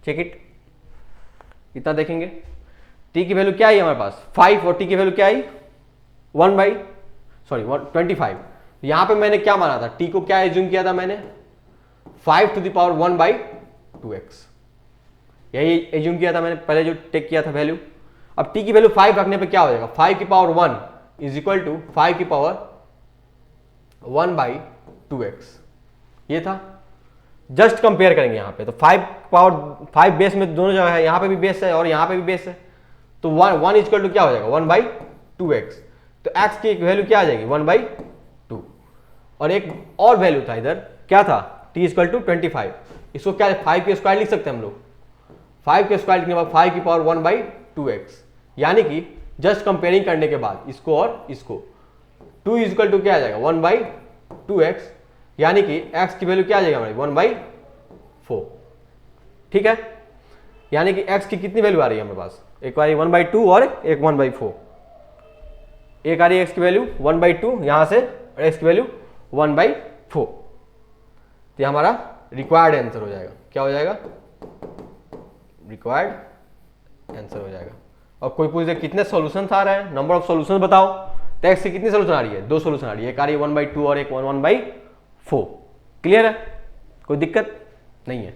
चेक इट, इतना देखेंगे। t की वैल्यू क्या आई हमारे पास 5 और t की वैल्यू क्या आई 25। यहां पे मैंने क्या माना था, t को क्या एज्यूम किया था मैंने 5 to the power 1/2x, यही एज्यूम किया था मैंने पहले जो टेक किया था वैल्यू। अब t की वैल्यू 5 रखने पे क्या हो जाएगा 5 की पावर 1 इज इक्वल टू 5 की पावर 1/2x, ये था। जस्ट कंपेयर करेंगे यहाँ पे, तो 5 बेस में दोनों जगह है, यहाँ पे भी बेस है और यहाँ पे भी बेस है, तो 1 इक्वल टू क्या हो जाएगा 1/2x, तो x की वैल्यू क्या आ जाएगी 1/2। और एक और वैल्यू था इधर, क्या था t इक्वल टू 25, इसको क्या 5 के स्क्वायर लिख सकते हैं हम लोग, 5 के स्क्वायर लिखने के बाद 5 की पावर 1/2x, यानी कि जस्ट कंपेयरिंग करने के बाद इसको और इसको 2 इक्वल टू क्या आ जाएगा 1/2x, यानी कि x की वैल्यू क्या आ जाएगा हमारी 1/4, ठीक है। यानी कि x की कितनी वैल्यू आ रही है हमारे पास, एक बार 1/2 और एक 1/4, एक आ रही है x की वैल्यू 1/2 यहां से और x की वैल्यू 1/4, तो हमारा रिक्वायर्ड आंसर हो जाएगा, क्या हो जाएगा रिक्वायर्ड आंसर हो जाएगा। और कोई पूछे कितने सॉल्यूशन आ रहे हैं, नंबर ऑफ सॉल्यूशन बताओ, तो x की कितनी सॉल्यूशन आ रही है 2 सॉल्यूशन आ रही है, एक आ रही है 1/2 और एक 1/4, क्लियर है, कोई दिक्कत नहीं है।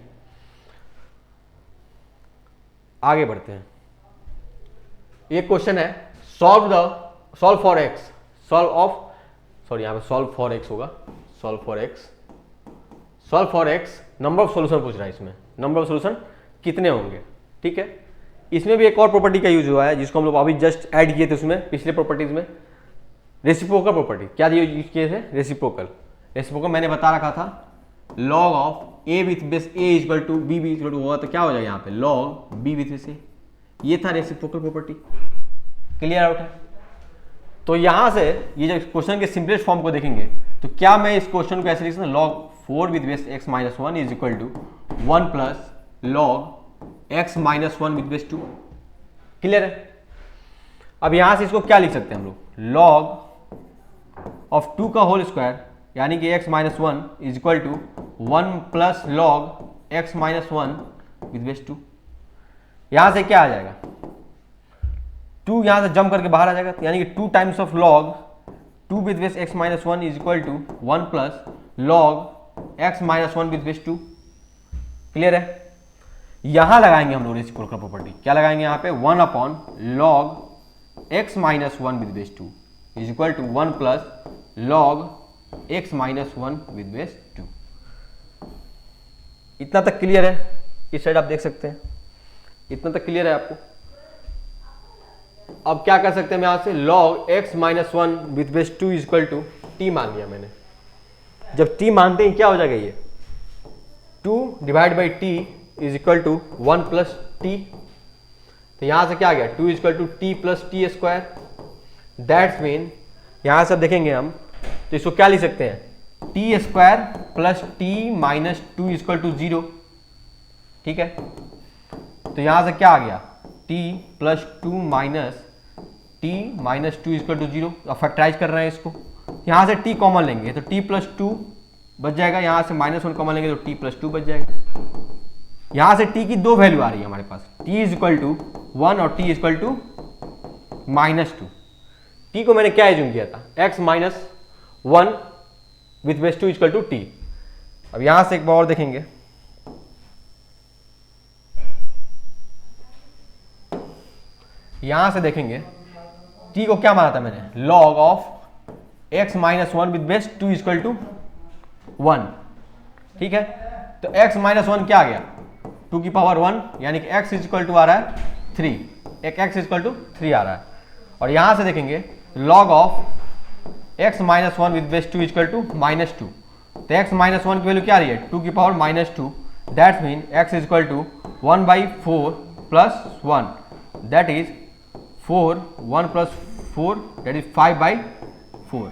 आगे बढ़ते हैं, एक क्वेश्चन है सॉल्व फॉर x, यहाँ पे solve for x number of solution पूछ रहा है, इसमें नंबर ऑफ सॉल्यूशन कितने होंगे, ठीक है। इसमें भी एक और प्रॉपर्टी का यूज हुआ है जिसको हम लोग अभी जस्ट ऐड किए थे उसमें पिछले प्रॉपर्टीज में, रेसिप्रोकल प्रॉपर्टी। क्या यूज किए थे रेसिप्रोकल मैंने बता रखा था log of a with base a equal to b equal to होगा, तो क्या हो जाएगा यहाँ पे log b with base a, ये था रेसिप्रोकल प्रॉपर्टी, क्लियर आउट है। तो यहां से ये जब क्वेश्चन के सिंपलेस्ट फॉर्म को देखेंगे तो क्या मैं इस क्वेश्चन को ऐसे लिख सकता हूं log 4 with base x minus 1 is equal to 1 plus log x minus 1 with base 2, clear है। अब यहां से इसको क्या लिख सकते हैं हम लोग log ऑफ 2 का होल स्क्वायर, यानी कि x minus 1 is equal to 1 plus log x minus 1 with base 2, यहां से क्या आ जाएगा 2 यहां से जंप करके बाहर आ जाएगा, यानी कि 2 times of log 2 with base x minus 1 is equal to 1 plus log x minus 1 with base 2, clear है। यहां लगाएंगे हम लोग रेसिप्रोकल प्रॉपर्टी, क्या लगाएंगे यहाँ पे 1 upon log x minus 1 with base 2 is equal to 1 plus log x minus 1 with base 2। इतना तक क्लियर है, इस साइड आप देख सकते हैं, इतना तक क्लियर है आपको। अब क्या कर सकते हैं हम यहां से log x minus 1 with base 2 equal to t मान लिया मैंने, जब t मानते हैं क्या हो जाएगा ये 2 divide by t is equal to 1 plus t, तो यहां से क्या आ गया 2 equal to t plus t square, that's mean यहां से देखेंगे हम तो इसको क्या लिख सकते हैं t square plus t minus 2 equal to 0, ठीक है। तो यहां से क्या आ गया t plus 2 minus t minus 2 equal to 0, अब फैक्टराइज कर रहे हैं इसको, यहां से t कॉमन लेंगे तो t प्लस 2 बच जाएगा, यहां से माइनस 1 कॉमन लेंगे तो t प्लस 2 बच जाएगा। यहां से t की 2 वैल्यू आ रही है हमारे पास, t इज इक्वल टू 1 और t equal to minus 2, t को मैंने क्या एज्यूम किया था x minus 1 with base 2 equal to t। अब यहां से एक बार और देखेंगे, यहां से देखेंगे t को क्या माना था मैंने log of x minus 1 with base 2 equal to 1, ठीक है। तो x माइनस 1 क्या आ गया 2 की पावर 1, यानी कि x इज इक्वल टू आ रहा है 3, एक x इज इक्वल टू 3 आ रहा है। और यहां से देखेंगे log of x minus 1 with base 2 equal to minus 2, तो x माइनस 1 की वैल्यू क्या आ रही है 2 की power minus 2, that mean x is equal to 1/4 plus 1, that is 4, 1 plus 4 that is 5/4,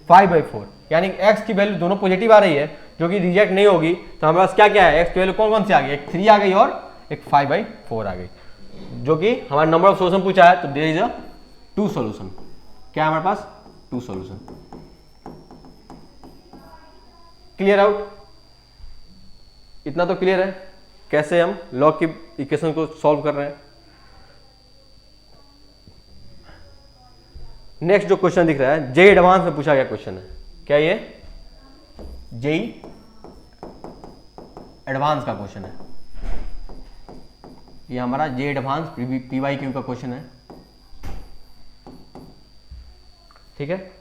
5/4, यानी x की वैल्यू दोनों पॉजिटिव आ रही है जो कि रिजेक्ट नहीं होगी। तो हमारे पास क्या क्या है x की वैल्यू कौन कौन सी आ गई, एक 3 आ गई और एक 5/4 आ गई, जो कि हमारा नंबर ऑफ सोल्यूशन पूछा है, तो देयर इज अ 2 सोल्यूशन, क्या है हमारे पास 2 सोल्यूशन, क्लियर आउट, इतना तो क्लियर है। कैसे हम लॉग की इक्वेशन को सॉल्व कर रहे हैं। नेक्स्ट जो क्वेश्चन दिख रहा है जेई एडवांस में पूछा गया क्वेश्चन है, क्या ये जेई एडवांस का क्वेश्चन है। ये हमारा जेई एडवांस PYQ का क्वेश्चन है, ठीक है।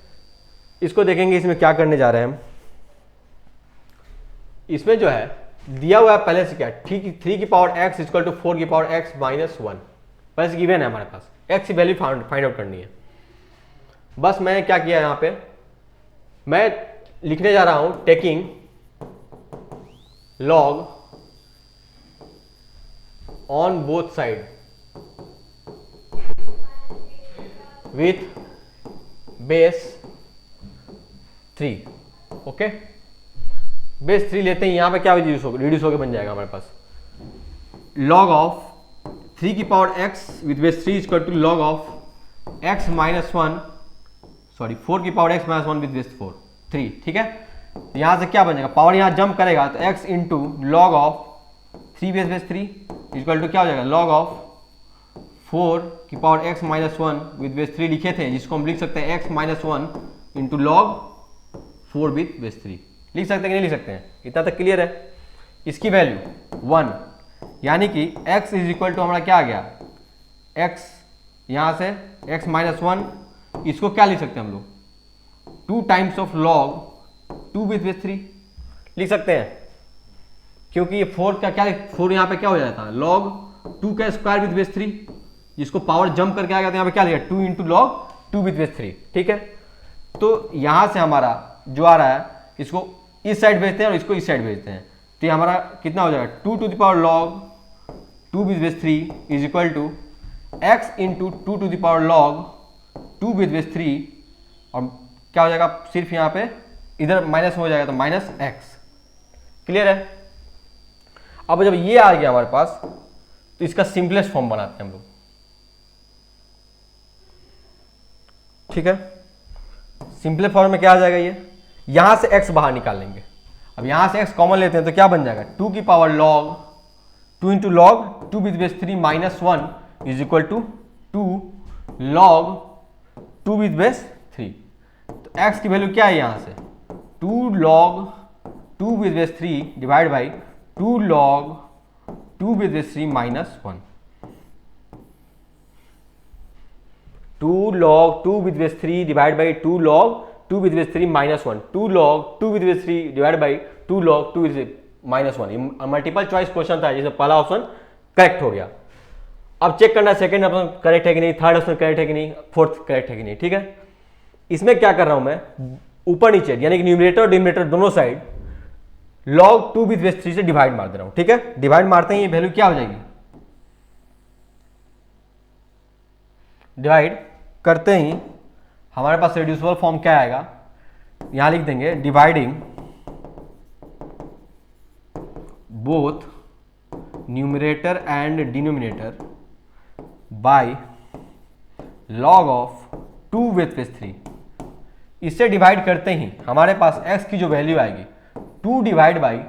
इसको देखेंगे इसमें क्या करने जा रहे हैं हम। इसमें जो है दिया हुआ है पहले से क्या, 3 की पावर x इक्वल टू 4 की पावर x माइनस 1 पहले से गिवन है हमारे पास, x की वैल्यू फाइंड आउट करनी है। बस मैंने क्या किया यहां पे, मैं लिखने जा रहा हूं taking log on both side with base 3, okay. Base 3 लेते हैं, यहां पे क्या रिड्यूस होकर बन जाएगा हमारे पास लॉग ऑफ 3 की power x with base 3 equal to log of x minus 1 sorry 4 की power x minus 1 with base 3, ठीक है। यहां से क्या बन जाएगा, पावर यहां जंप करेगा तो x into log of 3 base 3 equal to क्या हो जाएगा लॉग ऑफ 4 की power x minus 1 with base 3 लिखे थे, जिसको हम लिख सकते हैं x minus 1 into log 4 with base 3 लिख सकते हैं कि नहीं लिख सकते हैं, इतना तक क्लियर है। इसकी वैल्यू 1 यानी कि x इज इक्वल टू हमारा क्या आ गया, x यहां से x माइनस 1, इसको क्या लिख सकते हैं हम लोग 2 times of log 2 with base 3 लिख सकते हैं, क्योंकि ये 4 का क्या 4 यहाँ पे क्या हो जाता है लॉग 2 का स्क्वायर विथ बेस 3, जिसको पावर जंप करके आ गया तो यहाँ पे क्या लिखा 2 इंटू लॉग 2 विथ बेस 3, ठीक है। तो यहाँ से हमारा जो आ रहा है इसको इस साइड भेजते हैं और इसको इस साइड भेजते हैं, तो ये हमारा कितना हो जाएगा 2 to the power log 2 with base 3 is equal to x into 2 to the power log 2 with base 3, और क्या हो जाएगा सिर्फ यहाँ पे इधर माइनस हो जाएगा तो माइनस x, क्लियर है। अब जब ये आ गया हमारे पास तो इसका सिंपलेस्ट फॉर्म बनाते हैं हम लोग, ठीक है। सिंपल फॉर्म में क्या आ जाएगा, ये यहां से x बाहर निकाल लेंगे। अब यहां से x कॉमन लेते हैं तो क्या बन जाएगा 2 की power log 2 into log 2 with base 3 minus 1 is equal to 2 log 2 with base 3। तो x की वैल्यू क्या है यहां से 2 log 2 with base 3 divide by 2 log 2 with base 3 minus 1, 2 log 2 with base 3 divided by 2 log 2 with base 3 minus 1, 2 log 2 with base 3 divided by 2 log 2 with minus 1। ये मल्टीपल चॉइस क्वेश्चन था जिसमें पहला ऑप्शन करेक्ट हो गया। अब चेक करना सेकंड ऑप्शन करेक्ट है कि नहीं, थर्ड ऑप्शन करेक्ट है कि नहीं, फोर्थ करेक्ट है कि नहीं, ठीक है। इसमें क्या कर रहा हूं मैं ऊपर नीचे यानी कि न्यूमरेटर और डिनोमिनेटर दोनों साइड log 2 with base 3 से डिवाइड मार दे रहा हूं, ठीक है। डिवाइड मारते ही ये वैल्यू क्या हो जाएगी, डिवाइड करते ही हमारे पास रिड्यूसिबल फॉर्म क्या आएगा, यहां लिख देंगे dividing both numerator and denominator by log of 2 with base 3। इससे डिवाइड करते ही हमारे पास x की जो वैल्यू आएगी 2 डिवाइड बाई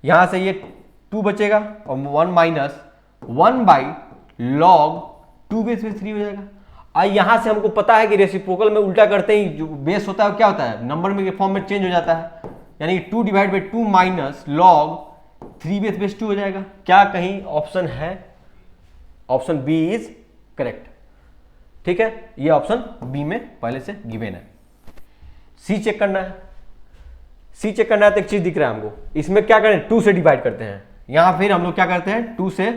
यहां से ये 2 बचेगा और 1 माइनस 1 बाई लॉग 2 बेस 3 हो जाएगा। यहां से हमको पता है कि रेसिप्रोकल में उल्टा करते ही जो बेस होता है क्या होता है नंबर में फॉर्म में चेंज हो जाता है, यानी 2 divide by 2 minus log 3 base 2 हो जाएगा। क्या कहीं ऑप्शन है, ऑप्शन बी इज करेक्ट, ठीक है। ये ऑप्शन बी में पहले से गिवन है। सी चेक करना है, सी चेक करना है तो एक चीज दिख रहा है हमको, इसमें क्या करें 2 से डिवाइड करते हैं, यहां फिर हम लोग क्या करते हैं 2 से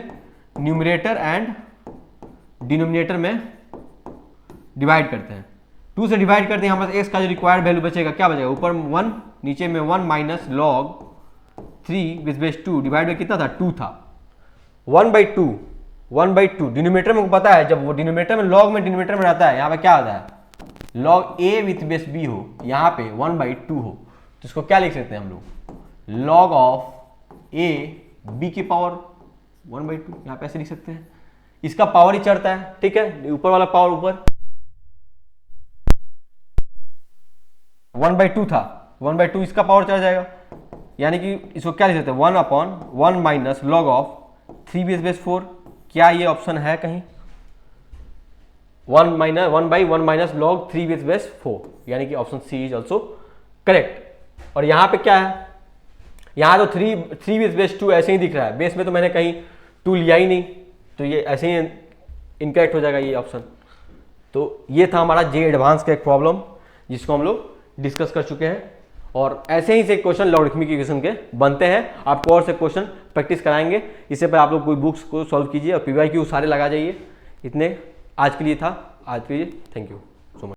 न्यूमरेटर एंड डिनोमिनेटर में डिवाइड करते हैं। 2 से डिवाइड करते हैं हमारे पास x का जो रिक्वायर्ड वैल्यू बचेगा क्या बचेगा, ऊपर 1 नीचे में 1 minus log 3 with base 2 divide by कितना था 2 था, 1/2 डिनोमिनेटर में पता है जब वो डिनोमिनेटर में लॉग में डिनोमिनेटर में रहता है यहाँ पे क्या आता है log a with base b हो, यहाँ पे 1/2 हो, तो इसको क्या लिख सकते हैं हम लोग लॉग ऑफ a b की पावर 1/2, यहाँ पे ऐसे लिख सकते हैं। इसका पावर ही चढ़ता है, ठीक है, ऊपर वाला पावर ऊपर 1/2 था, 1/2 इसका पावर चढ़ जाएगा, यानी कि इसको क्या लिख सकते हैं 1/1 माइनस लॉग ऑफ 3b/4। क्या ये ऑप्शन है कहीं? 1/1 माइनस लॉग 3b/4, यानी कि option C is also correct. और यहाँ पे क्या है, यहाँ तो 3b/2 ऐसे ही दिख रहा है, बेस में तो मैंने कहीं 2 लिया ही नहीं, तो ये ऐसे ही इनकरेक्ट हो जाएगा ये ऑप्शन। तो ये था हमारा जे एडवांस का एक प्रॉब्लम जिसको हम लोग डिस्कस कर चुके हैं। और ऐसे ही से क्वेश्चन लॉगरिथमिक इक्वेशन के बनते हैं, आपको और से क्वेश्चन प्रैक्टिस कराएंगे। इससे पहले आप लोग कोई बुक्स को सॉल्व कीजिए और PYQ सारे लगा जाइए। इतने आज के लिए था, आज के लिए थैंक यू।